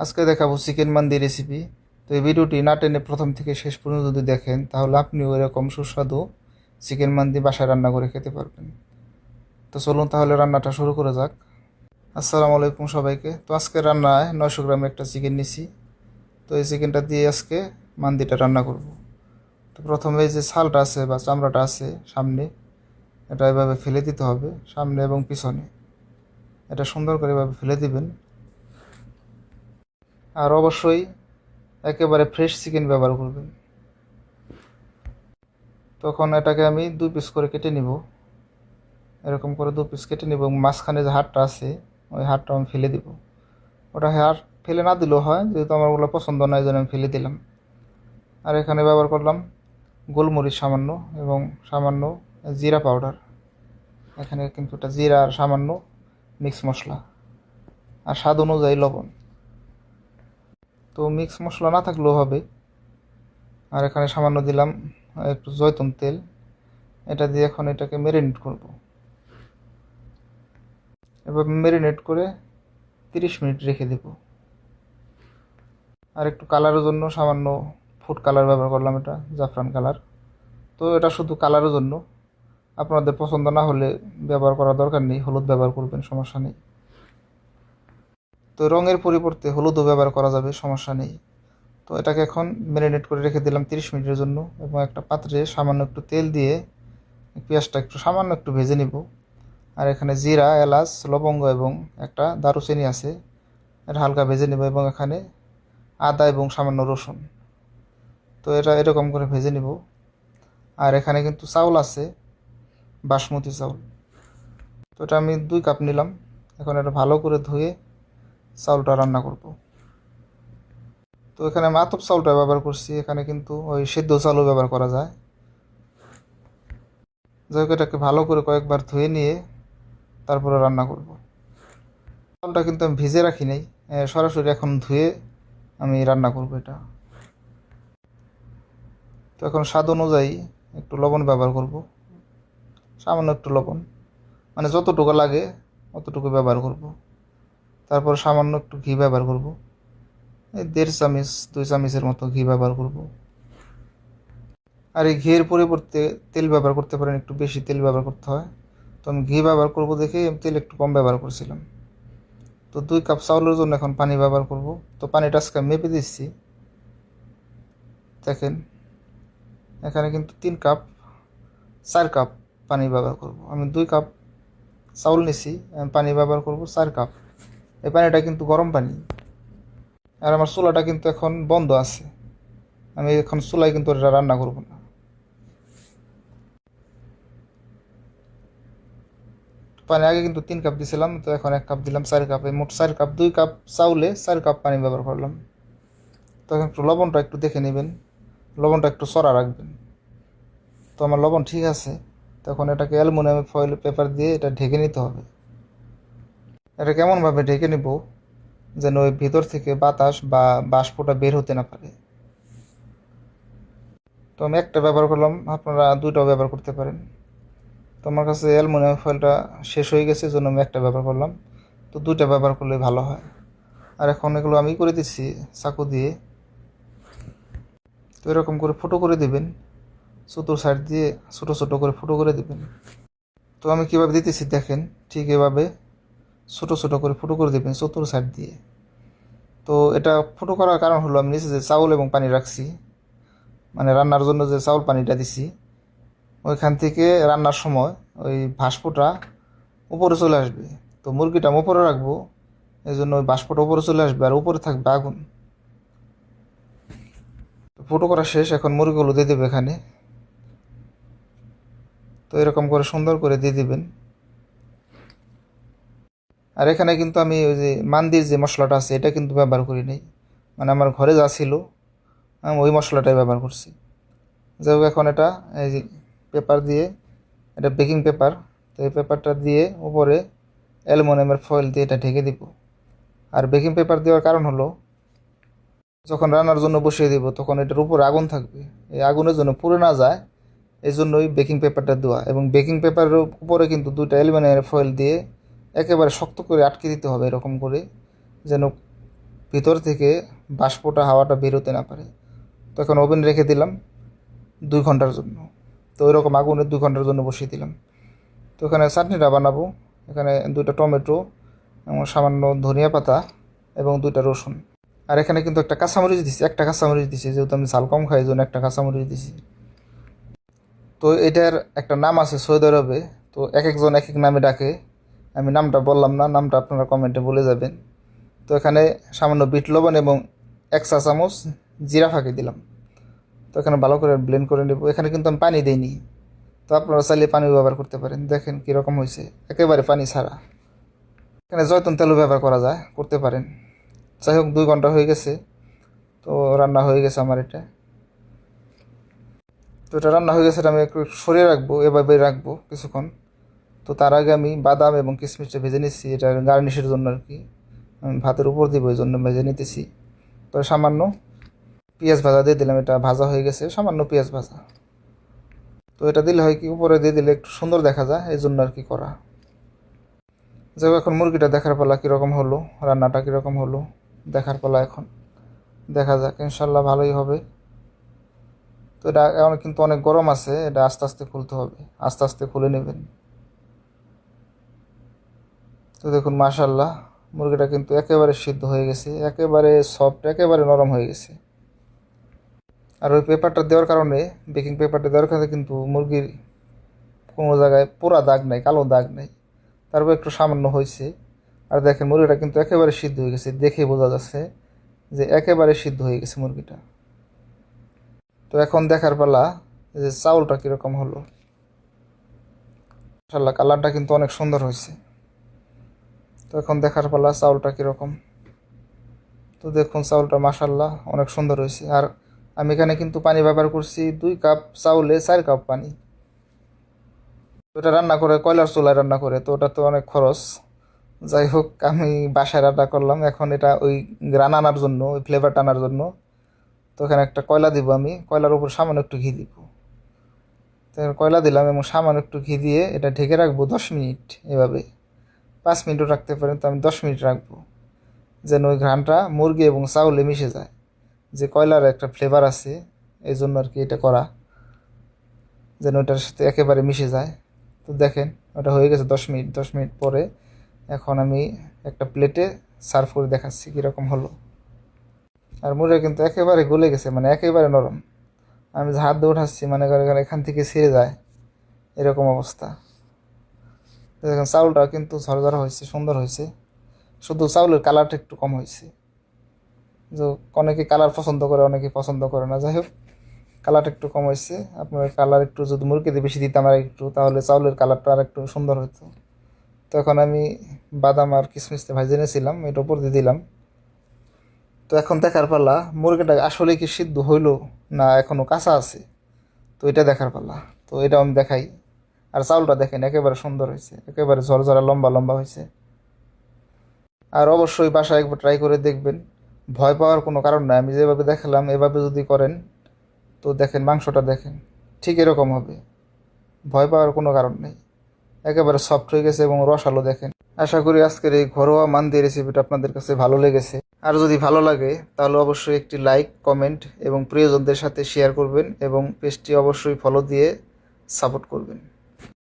আজকে দেখাবো chicken mandi recipe. তো এই ভিডিওটি না টেনে প্রথম থেকে শেষ পর্যন্ত যদি দেখেন তাহলে আপনিও এরকম সুস্বাদু চিকেন মান্দি বাসায় রান্না করে খেতে পারবেন। তো চলুন তাহলে রান্নাটা শুরু করা যাক। আসসালামু আলাইকুম সবাইকে। তো আজকে রান্নায় 900 গ্রামের একটা চিকেন নিছি। তো এই চিকেনটা দিয়ে আজকে মান্দিটা রান্না করব। তো প্রথমে এই যে ছালটা আছে বা চামড়াটা আছে সামনে, এটা এভাবে ফেলে দিতে হবে, সামনে এবং পিছনে। এটা সুন্দর করে এভাবে ফেলে দিবেন। আর অবশ্যই একেবারে ফ্রেশ চিকেন ব্যবহার করবেন। তখন এটাকে আমি 2 পিস করে কেটে নিব। এরকম করে 2 পিস কেটে নিব এবং মাঝখানে যে হাড়টা আছে ওই হাড়টা আমি ফেলে দিব। ওটা হাড় ফেলে না দিলেও হয়, যেহেতু আমার ওগুলো পছন্দ নয় এই জন্য আমি ফেলে দিলাম। আর এখানে ব্যবহার করলাম গোলমরিচ সামান্য এবং সামান্য জিরা পাউডার। এখানে কিন্তু এটা জিরা আর সামান্য মিক্স মশলা আর স্বাদ অনুযায়ী লবণ। তো মিক্স মশলা না থাকলেও হবে। আর এখানে সামান্য দিলাম একটু জয়তুন তেল। এটা দিয়ে এখন এটাকে ম্যারিনেট করব। এবার ম্যারিনেট করে 30 মিনিট রেখে দেব। আর একটু কালারের জন্য সামান্য ফুড কালার ব্যবহার করলাম, এটা জাফরান কালার। তো এটা শুধু কালারের জন্য, আপনাদের পছন্দ না হলে ব্যবহার করার দরকার নেই, হলুদ ব্যবহার করবেন, সমস্যা নেই। তো রঙের পরিবর্তে হলুদও ব্যবহার করা যাবে, সমস্যা নেই। তো এটাকে এখন ম্যারিনেট করে রেখে দিলাম 30 মিনিটের জন্য এবং একটা পাত্রে সামান্য একটু তেল দিয়ে পেঁয়াজটা একটু সামান্য একটু ভেজে নিব। আর এখানে জিরা, এলাচ, লবঙ্গ এবং একটা দারুচিনি আছে, এটা হালকা ভেজে নেব এবং এখানে আদা এবং সামান্য রসুন। তো এটা এরকম করে ভেজে নিব। আর এখানে কিন্তু চাউল আছে, বাসমতি চাউল। তো এটা আমি 2 কাপ নিলাম। এখন এটা ভালো করে ধুয়ে চাউলটা রান্না করব। তো এখানে আমি আতপ চাউলটা ব্যবহার করছি, এখানে কিন্তু ওই সেদ্ধ চাউলও ব্যবহার করা যায়। যাই হোক, এটাকে ভালো করে কয়েকবার ধুয়ে নিয়ে তারপরে রান্না করব। চাউলটা কিন্তু আমি ভিজে রাখি নাই, সরাসরি এখন ধুয়ে আমি রান্না করব এটা। তো এখন স্বাদ অনুযায়ী একটু লবণ ব্যবহার করব, সামান্য একটু লবণ, মানে যতটুকু লাগে অতটুকু ব্যবহার করব। তারপর সামান্য একটু ঘি ব্যবহার করব, এই 1.5 চামচ 2 চামচের মতো ঘি ব্যবহার করব। আর এই ঘিয়ের পরিবর্তে তেল ব্যবহার করতে পারেন, একটু বেশি তেল ব্যবহার করতে হয়। তো আমি ঘি ব্যবহার করব দেখে তেল একটু কম ব্যবহার করছিলাম। তো 2 কাপ চাউলের জন্য এখন পানি ব্যবহার করব। তো পানিটা আজকে মেপে দিচ্ছি, দেখেন এখানে কিন্তু 3 কাপ 4 কাপ পানি ব্যবহার করব। আমি 2 কাপ চাউল নিছি, আমি পানি ব্যবহার করব 4 কাপ। এই পানিটা কিন্তু গরম পানি। আর আমার চুলাটা কিন্তু এখন বন্ধ আছে, আমি এখন চুলায় কিন্তু এটা রান্না করব না। পানি আগে কিন্তু 3 কাপ দিছিলাম, তো এখন 1 কাপ দিলাম, 4 কাপ, মোট 4 কাপ। 2 কাপ চাউলে 4 কাপ পানি ব্যবহার করলাম। তো এখন একটু লবণটা একটু দেখে নেবেন, লবণটা একটু চড়া রাখবেন। তো আমার লবণ ঠিক আছে। তখন এটাকে অ্যালুমিনিয়াম ফয়েল পেপার দিয়ে এটা ঢেকে নিতে হবে। এটা কেমনভাবে ঢেকে নেব যেন ওই ভিতর থেকে বাতাস বা বাষ্পটা বের হতে না পারে। তো আমি একটা ব্যবহার করলাম, আপনারা 2টাও ব্যবহার করতে পারেন। তো আমার কাছে অ্যালুমিনিয়াম ফয়েলটা শেষ হয়ে গেছে, জন্য আমি একটা ব্যবহার করলাম। তো 2টা ব্যবহার করলে ভালো হয়। আর এখন এগুলো আমি করে দিচ্ছি চাকু দিয়ে। তো এরকম করে ফুটো করে দিবেন, চতুর সাইড দিয়ে ছোটো ছোটো করে ফুটো করে দিবেন। তো আমি কীভাবে দিতেছি দেখেন, ঠিক এভাবে ছোটো ছোটো করে ফুটো করে দিবেন চতুর সাইড দিয়ে। তো এটা ফুটো করার কারণ হলো আমি নিচে যে চাউল এবং পানি রাখছি, মানে রান্নার জন্য যে চাউল পানিটা দিছি, ওইখান থেকে রান্নার সময় ওই ভাস্পটা উপরে চলে আসবে। তো মুরগিটা আমি উপরে রাখবো, এই জন্য ওই বাষ্পটা উপরে চলে আসবে আর উপরে থাকবে আগুন। তো ফুটো করা শেষ, এখন মুরগিগুলো দিয়ে দেবে এখানে। তো এরকম করে সুন্দর করে দিয়ে দিবেন। আর এখানে কিন্তু আমি ওই যে মান্দির যে মশলাটা আছে এটা কিন্তু ব্যবহার করি নাই, মানে আমার ঘরে যা ছিল আমি ওই মশলাটাই ব্যবহার করছি। যাই হোক, এখন এটা এই যে পেপার দিয়ে, এটা বেকিং পেপার, তো এই পেপারটা দিয়ে উপরে অ্যালুমিনিয়ামের ফয়েল দিয়ে এটা ঢেকে দিব। আর বেকিং পেপার দেওয়ার কারণ হলো যখন রান্নার জন্য বসিয়ে দিব তখন এটার উপরে আগুন থাকবে, এই আগুনের জন্য পুড়ে না যায়, এই জন্যই বেকিং পেপারটা দেওয়া। এবং বেকিং পেপারের উপরে কিন্তু 2টা অ্যালুমিনিয়ামের ফয়েল দিয়ে একেবারে শক্ত করে আটকে দিতে হবে, এরকম করে যেন ভিতর থেকে বাষ্পটা হাওয়াটা বেরোতে না পারে। তো এখন ওভেন রেখে দিলাম 2 ঘন্টার জন্য। তো ওই রকম আগুনে 2 ঘন্টার জন্য বসিয়ে দিলাম। তো এখানে চাটনিটা বানাবো। এখানে 2টা টমেটো এবং সামান্য ধনিয়া পাতা এবং 2টা রসুন। আর এখানে কিন্তু একটা কাঁচামরিচ দিছি, একটা কাঁচামরিচ দিছি, যেহেতু আমি ঝাল কম খাই এই জন্য একটা কাঁচামরিচ দিছি। তো এটার একটা নাম আছে সৌদি আরবে, তো এক একজন এক এক নামে ডাকে। আমি নামটা বললাম না, নামটা আপনারা কমেন্টে বলে যাবেন। তো এখানে সামান্য বিট লবণ এবং 1 চা চামচ জিরা ফাঁকি দিলাম। তো এখানে ভালো করে ব্লেন্ড করে নেব। এখানে কিন্তু আমি পানি দিইনি, তো আপনারা চাইলে পানি ব্যবহার করতে পারেন। দেখেন কীরকম হয়েছে, একেবারে পানি ছাড়া। এখানে জয়তুন তেলও ব্যবহার করা যায়, করতে পারেন। যাই হোক 2 ঘন্টা হয়ে গেছে, তো রান্না হয়ে গেছে আমার এটা। তো এটা রান্না হয়ে গেছে, এটা আমি একটু সরিয়ে রাখবো, এভাবে রাখবো কিছুক্ষণ। তো তার আগে আমি বাদাম এবং কিশমিশটা ভেজে নিচ্ছি, এটা গার্নিশের জন্য আর কি। আমি ভাতের উপর দিব এই জন্য ভেজে নিতেছি। তো সামান্য পেঁয়াজ ভাজা দিয়ে দিলাম, এটা ভাজা হয়ে গেছে, সামান্য পেঁয়াজ ভাজা। তো এটা দিলে হয় কি, উপরে দিয়ে দিলে একটু সুন্দর দেখা যায়, এই জন্য আর কি করা। যাই হোক, এখন মুরগিটা দেখার পালা কীরকম হলো, রান্নাটা কীরকম হলো দেখার পালা। এখন দেখা যাক, ইনশাল্লাহ ভালোই হবে। তো এটা এখন কিন্তু অনেক গরম আছে, এটা আস্তে আস্তে খুলতে হবে, আস্তে আস্তে খুলে নেবেন। তো দেখুন মাশাল্লাহ, মুরগিটা কিন্তু একেবারে সিদ্ধ হয়ে গেছে, একেবারে সফট, একেবারে নরম হয়ে গেছে। আর ওই পেপারটা দেওয়ার কারণে, বেকিং পেপারটা দেওয়ার কারণে কিন্তু মুরগির কোনো জায়গায় পোড়া দাগ নাই, কালো দাগ নেই, তারপর একটু সামান্য হয়েছে। আর দেখেন মুরগিটা কিন্তু একেবারে সিদ্ধ হয়ে গেছে, দেখে বোঝা যাচ্ছে যে একেবারে সিদ্ধ হয়ে গেছে মুরগিটা। তো এখন দেখার পালা যে চাউলটা কীরকম হলো। মাশাআল্লাহ, কালারটা কিন্তু অনেক সুন্দর হয়েছে। তো এখন দেখার পালা চাউলটা কীরকম। তো দেখুন চাউলটা মাশাআল্লাহ অনেক সুন্দর হয়েছে। আর আমি এখানে কিন্তু পানি ব্যবহার করছি 2 কাপ চাউলে 4 কাপ পানি। ওটা রান্না করে কয়লার চুলায় রান্না করে, তো ওটা তো অনেক খরচ। যাই হোক, আমি বাসায় রান্না করলাম। এখন এটা ওই গ্রান আনার জন্য, ওই ফ্লেভারটা আনার জন্য, তো এখানে একটা কয়লা দিব আমি, কয়লার উপর সামান্য একটু ঘি দিব। তো কয়লা দিলাম এবং সামান্য একটু ঘি দিয়ে এটা ঢেকে রাখবো 10 মিনিট। এভাবে 5 মিনিটও রাখতে পারেন, তো আমি 10 মিনিট রাখবো, যেন ওই ঘ্রাণটা মুরগি এবং চাউলে মিশে যায়। যে কয়লার একটা ফ্লেভার আছে, এই জন্য আর কি এটা করা, যেন ওটার সাথে একেবারে মিশে যায়। তো দেখেন ওটা হয়ে গেছে 10 মিনিট। 10 মিনিট পরে এখন আমি একটা প্লেটে সার্ভ করে দেখাচ্ছি কীরকম হলো। আর মুরগি কিন্তু একেবারে গলে গেছে, মানে একেবারে নরম। আমি যে হাত দিয়ে উঠাচ্ছি, মানে এখান থেকে ছিঁড়ে যায়, এরকম অবস্থা। দেখেন চাউলটা কিন্তু ঝরঝরা হয়েছে, সুন্দর হয়েছে, শুধু চাউলের কালারটা একটু কম হয়েছে। যে অনেকে কালার পছন্দ করে, অনেকে পছন্দ করে না। যাই হোক, কালারটা একটু কম হয়েছে। আপনার কালার একটু যদি মুরগিতে বেশি দিতাম আর একটু, তাহলে চাউলের কালারটা আর একটু সুন্দর হতো। তো এখন আমি বাদাম আর কিশমিশটা ভেজে নিয়েছিলাম, এটা উপর দিয়ে দিলাম। তো এখন দেখার পালা মুরগিটা আসলে কি সিদ্ধ হইলো না এখনও কাঁচা আছে, তো এটা দেখার পালা। তো এটা আমি দেখাই। আর চাউলটা দেখেন একেবারে সুন্দর হয়েছে, একেবারে ঝরঝরা লম্বা লম্বা হয়েছে। আর অবশ্যই বাসায় একবার ট্রাই করে দেখবেন, ভয় পাওয়ার কোনো কারণ নাই। আমি যেভাবে দেখালাম এভাবে যদি করেন, তো দেখেন মাংসটা দেখেন ঠিক এরকম হবে, ভয় পাওয়ার কোনো কারণ নেই। একেবারে সফট হয়ে গেছে এবং রসালো দেখেন। আশা করি আজকের এই ঘরোয়া মান্দি রেসিপিটা আপনাদের কাছে ভালো লেগেছে। আর যদি ভালো লাগে তাহলে অবশ্যই একটি লাইক, কমেন্ট এবং প্রিয়জনদের সাথে শেয়ার করবেন এবং পেজটি অবশ্যই ফলো দিয়ে সাপোর্ট করবেন।